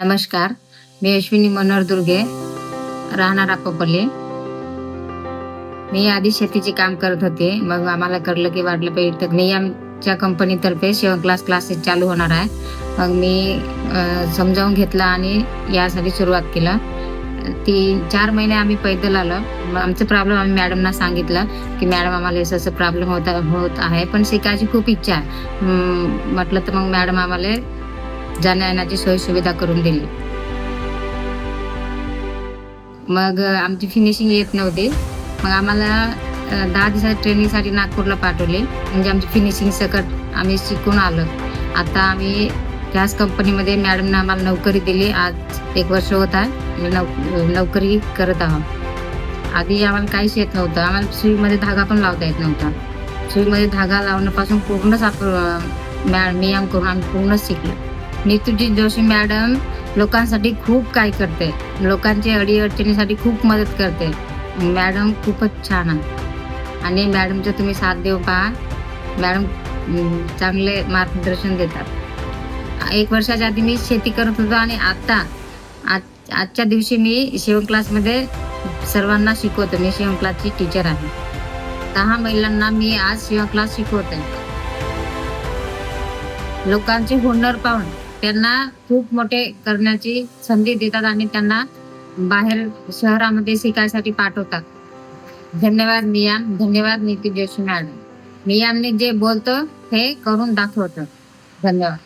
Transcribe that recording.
नमस्कार. मी अश्विनी मनोहर दुर्गे, राहणार आकोपल्ली. मी आधी शेतीचे काम करत होते. मग आम्हाला कळलं की वाढलं पाहिजे, तर मी आमच्या कंपनीतर्फे शिवण क्लासेस चालू होणार आहे. मग मी समजावून घेतलं आणि यासाठी सुरुवात केलं. 3-4 महिने आम्ही पैदल आलो. मग आमचं प्रॉब्लेम आम्ही मॅडमना सांगितलं, की मॅडम आम्हाला असं प्रॉब्लेम होत आहे, पण शिकायची खूप इच्छा आहे. म्हटलं तर मग मॅडम आम्हाला जाण्या-येण्याची सोय-सुविधा करून दिली. मग आमची फिनिशिंग येत नव्हती. मग आम्हाला 10 दिवसाच्या ट्रेनिंगसाठी नागपूरला पाठवले. म्हणजे आमची फिनिशिंग सकट आम्ही शिकून आलो. आता आम्ही त्याच कंपनीमध्ये मॅडमनं आम्हाला नोकरी दिली. आज 1 वर्ष होत आहे. नोकरी करत आहोत. आधी आम्हाला काहीच येत नव्हतं. आम्हाला सुईमध्ये धागा पण लावता येत नव्हता. सुईमध्ये धागा लावण्यापासून पूर्णच नियम करून आम्ही पूर्णच शिकलो. नीतूजी जोशी मॅडम लोकांसाठी खूप काही करते. लोकांच्या अडी-अडचणीसाठी खूप मदत करते. मॅडम खूपच छान आहे आणि मॅडमचं तुम्ही साथ देऊ पहा. मॅडम चांगले मार्गदर्शन देतात. 1 वर्षाच्या आधी मी शेती करत होतो आणि आजच्या दिवशी मी शिवण क्लासमध्ये सर्वांना शिकवतो. मी शिवण क्लासची टीचर आहे. 10 महिलांना मी आज शिवण क्लास शिकवते. लोकांचे हुनर पाहून त्यांना खूप मोठे करण्याची संधी देतात आणि त्यांना बाहेर शहरामध्ये शिकायसाठी पाठवतात. धन्यवाद मियाम. धन्यवाद नीती जोशी मॅडम. मियामने जे बोलतो हे करून दाखवतो. धन्यवाद.